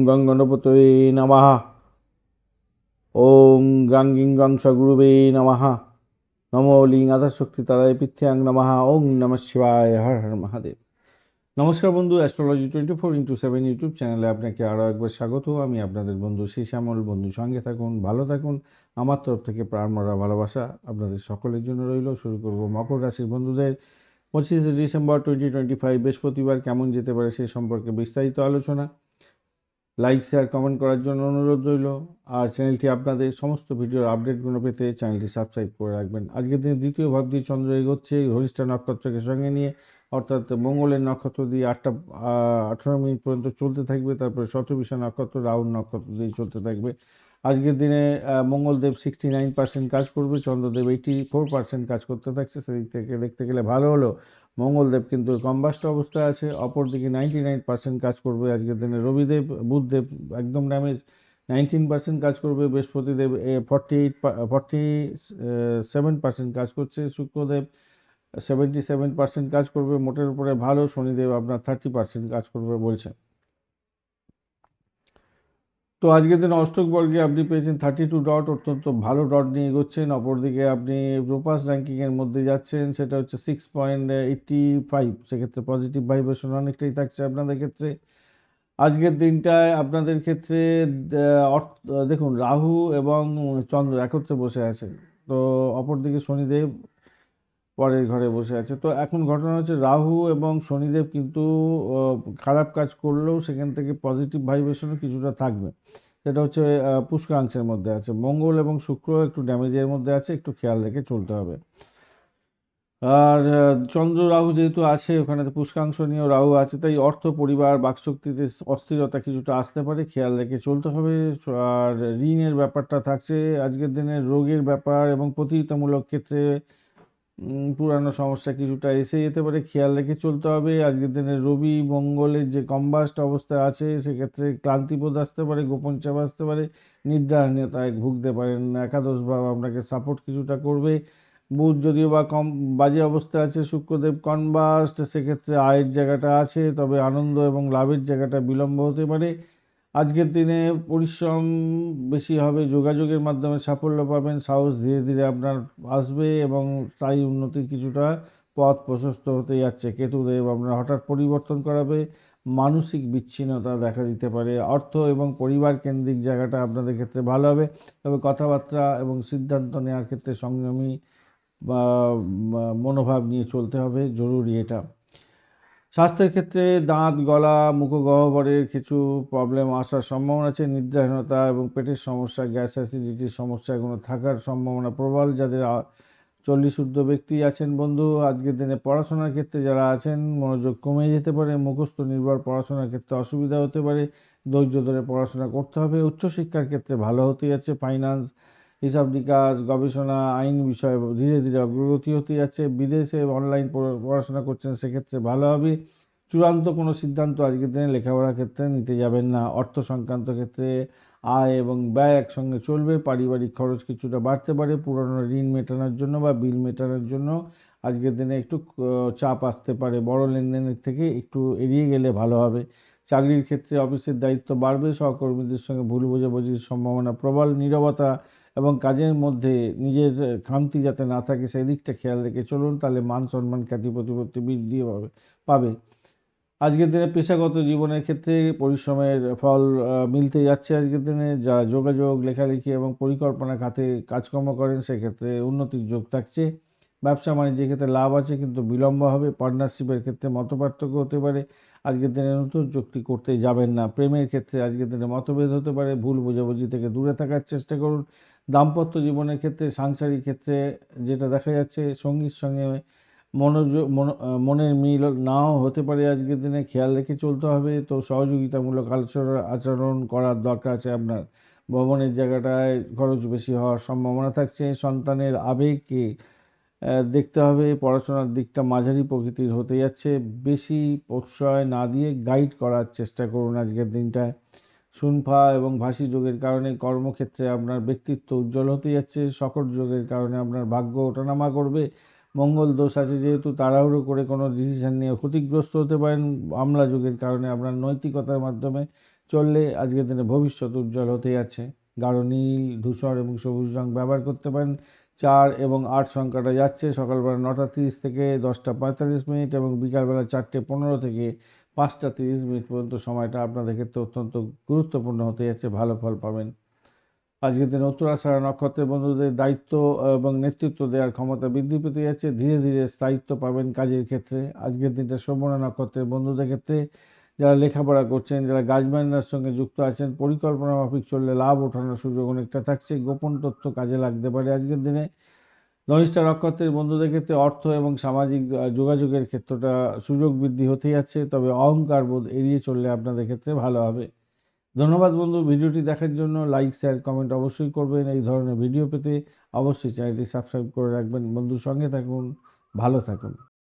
গং গণপতয়ে নমঃ। ওং গাং গিং গং সগুরুবে নমঃ। নমো লিং আধাশক্তি তারায় পৃথ্যাং নমঃ। ওং নমঃ শিবায়। হর হর মহাদেব। নমস্কার বন্ধু, অ্যাস্ট্রোলজি 24x7 ইউটিউব চ্যানেলে আপনাকে আরও একবার স্বাগত। আমি আপনাদের বন্ধু শ্যামল। বন্ধু সঙ্গে থাকুন, ভালো থাকুন। আমার তরফ থেকে প্রাণমরা ভালোবাসা আপনাদের সকলের জন্য রইল। শুরু করব মকর রাশির বন্ধুদের 25 ডিসেম্বর 2025 বৃহস্পতিবার কেমন যেতে পারে সে সম্পর্কে বিস্তারিত আলোচনা। লাইক শেয়ার কমেন্ট করার জন্য অনুরোধ রইল। আর চ্যানেলটি আপনাদের সমস্ত ভিডিওর আপডেটগুলো পেতে চ্যানেলটি সাবস্ক্রাইব করে রাখবেন। আজকের দিনে দ্বিতীয় ভাব দিয়ে চন্দ্র এগোচ্ছে হরিষ্ঠা নক্ষত্রকে সঙ্গে নিয়ে, অর্থাৎ মঙ্গলের নক্ষত্র দিয়ে 8টা 18 মিনিট পর্যন্ত চলতে থাকবে। তারপরে শতবিশা নক্ষত্র রাহুল নক্ষত্র দিয়ে চলতে থাকবে। আজকের দিনে মঙ্গলদেব 69% কাজ করবে, চন্দ্রদেব 84% কাজ করতে থাকছে। সেদিক থেকে দেখতে গেলে ভালো হলো। মঙ্গলদেব কিন্তু কম্বাস্ট অবস্থায় আছে, অপরদিকে 99% কাজ করবে আজকের দিনে রবিদেব। বুধদেব একদম ড্যামেজ, 19% কাজ করবে। বৃহস্পতিদেব 47% কাজ করছে। শুক্রদেব 77% কাজ করবে, মোটের উপরে ভালো। শনিদেব আপনার 30% কাজ করবে বলছে। তো আজকের দিন অষ্টক বর্গে আপনি পেয়েছেন 32 ডট, অত্যন্ত ভালো ডট নিয়ে এগোচ্ছেন। অপরদিকে আপনি রোপাস র্যাঙ্কিংয়ের মধ্যে যাচ্ছেন, সেটা হচ্ছে 6.85। সেক্ষেত্রে পজিটিভ ভাইব্রেশন অনেকটাই থাকছে আপনাদের ক্ষেত্রে। আজকের দিনটায় আপনাদের ক্ষেত্রে দেখুন, রাহু এবং চন্দ্র একত্রে বসে আছে। তো অপরদিকে শনিদেব পরের ঘরে বসে আছে। তো এখন ঘটনা হচ্ছে রাহু এবং শনিদেব কিন্তু খারাপ কাজ করলেও সেখান থেকে পজিটিভ ভাইব্রেশনও কিছুটা থাকবে। সেটা হচ্ছে পুষ্করাংশের মধ্যে আছে। মঙ্গল এবং শুক্র একটু ড্যামেজের মধ্যে আছে, একটু খেয়াল রেখে চলতে হবে। আর চন্দ্র রাহু যেহেতু আছে ওখানে, তো পুষ্কাংশ নিয়েও রাহু আছে, তাই অর্থ, পরিবার, বাকশক্তিতে অস্থিরতা কিছুটা আসতে পারে, খেয়াল রেখে চলতে হবে। আর ঋণের ব্যাপারটা থাকছে আজকের দিনে, রোগের ব্যাপার এবং প্রতিযোগিতামূলক ক্ষেত্রে পুরানো সমস্যা কিছুটা এসে যেতে পারে, খেয়াল রেখে চলতে হবে। আজকের দিনে রবি মঙ্গলের যে কম্বাস্ট অবস্থায় আছে সেক্ষেত্রে ক্লান্তিবোধ আসতে পারে, গোপন চাপ আসতে পারে, নিদ্রাহীনতায় ভুগতে পারেন। একাদশ ভাব আপনাকে সাপোর্ট কিছুটা করবে। বুধ যদিও বা কম বাজে অবস্থায় আছে, শুক্রদেব কনবাস্ট, সেক্ষেত্রে আয়ের জায়গাটা আছে, তবে আনন্দ এবং লাভের জায়গাটা বিলম্ব হতে পারে। আজকের দিনে পরিশ্রম বেশি হবে, যোগাযোগের মাধ্যমে সাফল্য পাবেন, সাহস ধীরে ধীরে আপনার আসবে এবং স্থায়ী উন্নতির কিছুটা পথ প্রশস্ত হতে যাচ্ছে। কেতুদেব আপনার হঠাৎ পরিবর্তন করাবে, মানসিক বিচ্ছিন্নতা দেখা দিতে পারে। অর্থ এবং পরিবার কেন্দ্রিক জায়গাটা আপনাদের ক্ষেত্রে ভালো হবে, তবে কথাবার্তা এবং সিদ্ধান্ত নেওয়ার ক্ষেত্রে সংযমী বা মনোভাব নিয়ে চলতে হবে, জরুরি এটা। স্বাস্থ্যের ক্ষেত্রে দাঁত, গলা, মুখগহ্বরের কিছু প্রবলেম আসার সম্ভাবনা আছে। নিদ্রাহীনতা এবং পেটের সমস্যা, গ্যাস অ্যাসিডিটির সমস্যা এগুলো থাকার সম্ভাবনা প্রবল। যাদের 40 ঊর্ধ্ব ব্যক্তি আছেন বন্ধু, আজকের দিনে পড়াশোনার ক্ষেত্রে যারা আছেন মনোযোগ কমে যেতে পারে। মুখস্থ নির্ভর পড়াশোনার ক্ষেত্রে অসুবিধা হতে পারে, ধৈর্য ধরে পড়াশোনা করতে হবে। উচ্চশিক্ষার ক্ষেত্রে ভালো হতে যাচ্ছে। ফাইন্যান্স, হিসাব নিকাশ, গবেষণা, আইন বিষয়ে ধীরে ধীরে অগ্রগতি হতে যাচ্ছে। বিদেশে অনলাইন পড়াশোনা করছেন, সেক্ষেত্রে ভালো হবে। চূড়ান্ত কোনো সিদ্ধান্ত আজকের দিনে লেখাপড়ার ক্ষেত্রে নিতে যাবেন না। অর্থ সংক্রান্ত ক্ষেত্রে আয় এবং ব্যয় একসঙ্গে চলবে। পারিবারিক খরচ কিছুটা বাড়তে পারে, পুরনো ঋণ মেটানোর জন্য বা বিল মেটানোর জন্য আজকের দিনে একটু চাপ আসতে পারে। বড় লেনদেনের থেকে একটু এড়িয়ে গেলে ভালো হবে। চাকরির ক্ষেত্রে অফিসের দায়িত্ব বাড়বে, সহকর্মীদের সঙ্গে ভুল বোঝাবুঝির সম্ভাবনা প্রবল। নীরবতা এবং কাজের মধ্যে নিজের খামতি যাতে না থাকে সেই দিকটা খেয়াল রেখে চলুন, তাহলে মান সম্মান, খ্যাতি, প্রতিপত্তি বৃদ্ধি পাবে। আজকের দিনে পেশাগত জীবনের ক্ষেত্রে পরিশ্রমের ফল মিলতে যাচ্ছে। আজকের দিনে যা যোগাযোগ, লেখালেখি এবং পরিকল্পনা খাতে কাজকর্ম করেন সেক্ষেত্রে উন্নতির যোগ থাকছে। ব্যবসা বাণিজ্যের ক্ষেত্রে লাভ আছে কিন্তু বিলম্ব হবে। পার্টনারশিপের ক্ষেত্রে মতপার্থক্য হতে পারে, আজকের দিনে নতুন চুক্তি করতে যাবেন না। প্রেমের ক্ষেত্রে আজকের দিনে মতভেদ হতে পারে, ভুল বোঝাবুঝি থেকে দূরে থাকার চেষ্টা করুন। দাম্পত্য জীবনের ক্ষেত্রে, সাংসারিক ক্ষেত্রে যেটা দেখা যাচ্ছে, সঙ্গীর সঙ্গে মনোযোগ মনের মিল নাও হতে পারে। আজকের দিনে খেয়াল রেখে চলতে হবে। তো সহযোগিতামূলক আচরণ করার দরকার আছে আপনার। ভ্রমণের জায়গাটায় খরচ বেশি হওয়ার সম্ভাবনা থাকছে। সন্তানের আবেগকে দেখতে হবে। পড়াশোনার দিকটা মাঝারি প্রকৃতির হতে যাচ্ছে। বেশি প্রশ্রয় না দিয়ে গাইড করার চেষ্টা করুন আজকের দিনটায়। শুনফা এবং ভাসি যোগের কারণে কর্মক্ষেত্রে আপনার ব্যক্তিত্ব উজ্জ্বল হতে যাচ্ছে। সকট যোগের কারণে আপনার ভাগ্য ওঠানামা করবে। মঙ্গল দোষ আছে যেহেতু, তাড়াহুড়ো করে কোনো ডিসিশন নিয়ে ক্ষতিগ্রস্ত হতে পারেন। আমলা যুগের কারণে আপনার নৈতিকতার মাধ্যমে চললে আজকের দিনে ভবিষ্যৎ উজ্জ্বল হতে যাচ্ছে। গাঢ় নীল, ধূসর এবং সবুজ রং ব্যবহার করতে পারেন। 4 এবং 8 সংখ্যাটা যাচ্ছে সকালবেলা 9:30 থেকে 10:45 এবং বিকালবেলা 4:15 থেকে 5:30 পর্যন্ত। সময়টা আপনাদের ক্ষেত্রে অত্যন্ত গুরুত্বপূর্ণ হতে যাচ্ছে, ভালো ফল পাবেন। আজকের দিনে উত্তরাষাঢ়া নক্ষত্রের বন্ধুদের দায়িত্ব এবং নেতৃত্ব দেওয়ার ক্ষমতা বৃদ্ধি পেতে যাচ্ছে, ধীরে ধীরে স্থায়িত্ব পাবেন কাজের ক্ষেত্রে। আজকের দিনটা শ্রবণা নক্ষত্রের বন্ধুদের ক্ষেত্রে যারা লেখাপড়া করছেন, যারা গাছবান্নার সঙ্গে যুক্ত আছেন, পরিকল্পনা মাফিক চললে লাভ ওঠানোর সুযোগ অনেকটা থাকছে। গোপন তথ্য কাজে লাগতে পারে আজকের দিনে। ধনিষ্ঠা নক্ষত্রের বন্ধুদের ক্ষেত্রে অর্থ এবং সামাজিক যোগাযোগের ক্ষেত্রটা সুযোগ বৃদ্ধি হতে যাচ্ছে, তবে অহংকার বোধ এড়িয়ে চললে আপনাদের ক্ষেত্রে ভালো হবে। ধন্যবাদ বন্ধু, ভিডিওটি দেখার জন্য। লাইক, শেয়ার, কমেন্ট অবশ্যই করবেন। এই ধরনের ভিডিও পেতে অবশ্যই চ্যানেলটি সাবস্ক্রাইব করে রাখবেন। বন্ধুর সঙ্গে থাকুন, ভালো থাকুন।